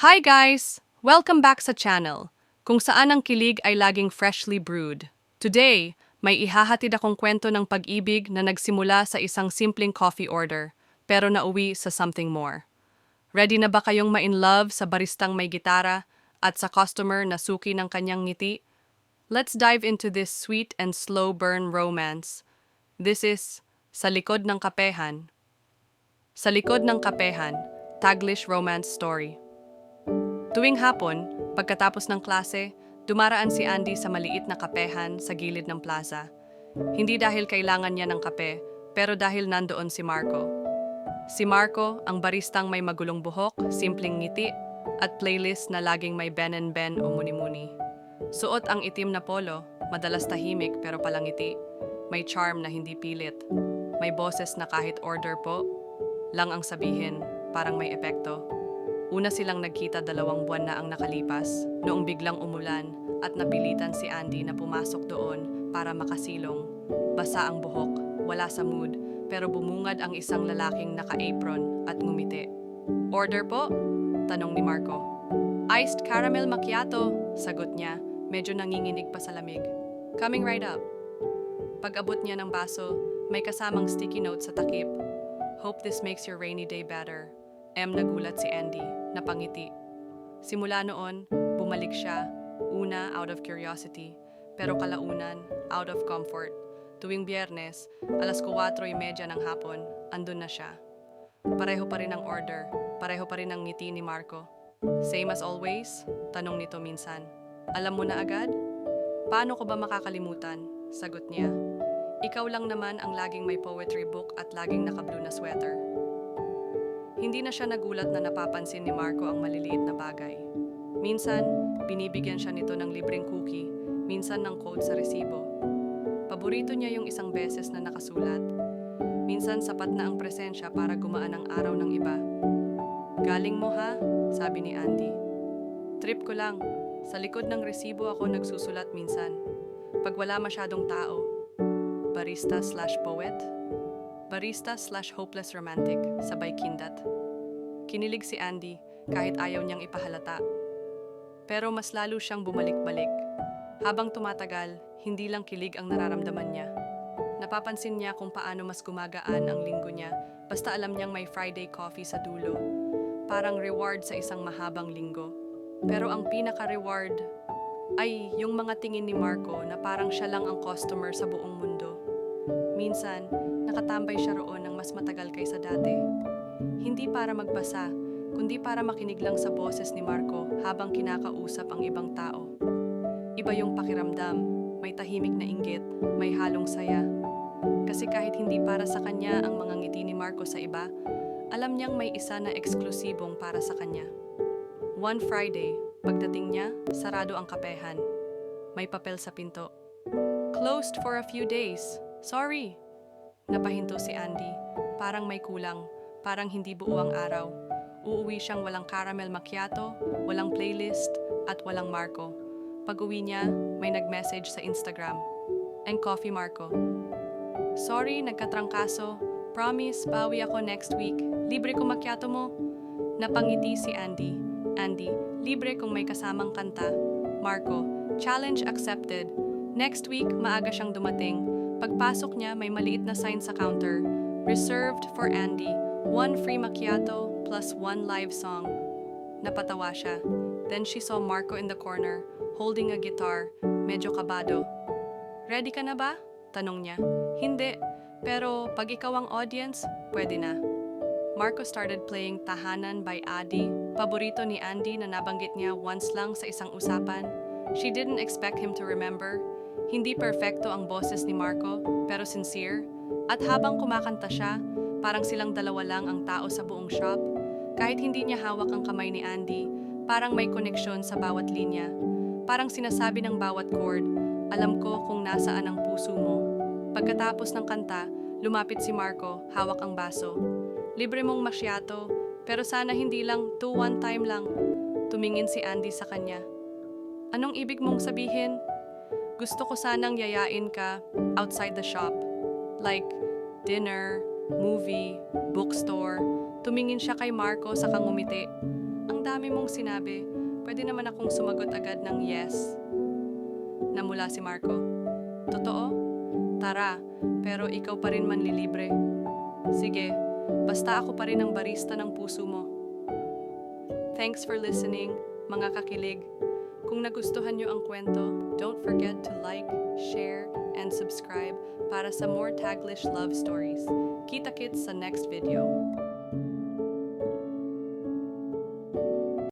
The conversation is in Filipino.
Hi guys! Welcome back sa channel, kung saan ang kilig ay laging freshly brewed. Today, may ihahatid akong kwento ng pag-ibig na nagsimula sa isang simpleng coffee order, pero nauwi sa something more. Ready na ba kayong ma-in love sa baristang may gitara at sa customer na suki ng kanyang ngiti? Let's dive into this sweet and slow burn romance. This is Sa Likod ng Kapehan. Sa Likod ng Kapehan, Taglish Romance Story. Tuwing hapon, pagkatapos ng klase, dumaraan si Andy sa maliit na kapehan sa gilid ng plaza. Hindi dahil kailangan niya ng kape, pero dahil nandoon si Marco. Si Marco, ang baristang may magulong buhok, simpleng ngiti, at playlist na laging may Ben and Ben o muni-muni. Suot ang itim na polo, madalas tahimik pero palangiti. May charm na hindi pilit. May boses na kahit order po, lang ang sabihin, parang may epekto. Una silang nagkita 2 buwan na ang nakalipas, noong biglang umulan at napilitan si Andy na pumasok doon para makasilong. Basa ang buhok, wala sa mood, pero bumungad ang isang lalaking naka-apron at ngumiti. Order po? Tanong ni Marco. Iced caramel macchiato, sagot niya, medyo nanginginig pa sa lamig. Coming right up. Pag-abot niya ng baso, may kasamang sticky note sa takip. Hope this makes your rainy day better. Nagulat si Andy, napangiti. Simula noon, bumalik siya, una out of curiosity, pero kalaunan, out of comfort. Tuwing Biyernes, 4:30 ng hapon, andun na siya. Pareho pa rin ang order, pareho pa rin ang ngiti ni Marco. Same as always? Tanong nito minsan. Alam mo na agad? Paano ko ba makakalimutan? Sagot niya. Ikaw lang naman ang laging may poetry book at laging naka-blue na sweater. Hindi na siya nagulat na napapansin ni Marco ang maliliit na bagay. Minsan, binibigyan siya nito ng libreng cookie, minsan ng code sa resibo. Paborito niya yung isang beses na nakasulat. Minsan sapat na ang presensya para gumaan ang araw ng iba. Galing mo ha? Sabi ni Andy. Trip ko lang. Sa likod ng resibo ako nagsusulat minsan. Pag wala masyadong tao. Barista/poet? Barista/hopeless romantic, sabay kindat. Kinilig si Andy kahit ayaw niyang ipahalata. Pero mas lalo siyang bumalik-balik. Habang tumatagal, hindi lang kilig ang nararamdaman niya. Napapansin niya kung paano mas gumagaan ang linggo niya basta alam niyang may Friday coffee sa dulo. Parang reward sa isang mahabang linggo. Pero ang pinaka-reward ay yung mga tingin ni Marco na parang siya lang ang customer sa buong mundo. Minsan, nakatambay siya roon ng mas matagal kaysa dati. Hindi para magbasa, kundi para makinig lang sa boses ni Marco habang kinakausap ang ibang tao. Iba yung pakiramdam, may tahimik na inggit, may halong saya. Kasi kahit hindi para sa kanya ang mga ngiti ni Marco sa iba, alam niyang may isa na eksklusibong para sa kanya. One Friday, pagdating niya, sarado ang kapehan. May papel sa pinto. Closed for a few days. Sorry. Napahinto si Andy. Parang may kulang. Parang hindi buo ang araw. Uuwi siyang walang caramel macchiato, walang playlist, at walang Marco. Pag-uwi niya, may nag-message sa Instagram. And coffee Marco. Sorry, nagkatrangkaso. Promise, bawi ako next week. Libre kung macchiato mo. Napangiti si Andy. Andy, libre kung may kasamang kanta. Marco, challenge accepted. Next week, maaga siyang dumating. Pagpasok niya, may maliit na sign sa counter. Reserved for Andy. 1 free macchiato plus 1 live song. Napatawa siya. Then she saw Marco in the corner, holding a guitar, medyo kabado. Ready ka na ba? Tanong niya. Hindi, pero pag ikaw ang audience, pwede na. Marco started playing Tahanan by Adi, paborito ni Andy na nabanggit niya once lang sa isang usapan. She didn't expect him to remember. Hindi perfecto ang boses ni Marco, pero sincere. At habang kumakanta siya, parang silang dalawa lang ang tao sa buong shop. Kahit hindi niya hawak ang kamay ni Andy, parang may koneksyon sa bawat linya. Parang sinasabi ng bawat chord, alam ko kung nasaan ang puso mo. Pagkatapos ng kanta, lumapit si Marco, hawak ang baso. Libre mong macchiato, pero sana hindi lang 2 one time lang. Tumingin si Andy sa kanya. Anong ibig mong sabihin? Gusto ko sanang yayain ka outside the shop. Like dinner, movie, bookstore. Tumingin siya kay Marco sa ngumiti. Ang dami mong sinabi. Pwede naman akong sumagot agad ng yes. Namula si Marco. Totoo? Tara, pero ikaw pa rin manlilibre. Sige, basta ako pa rin ang barista ng puso mo. Thanks for listening, mga kakilig. Kung nagustuhan niyo ang kwento, don't forget to like, share, and subscribe para sa more Taglish love stories. Kita-kits sa next video.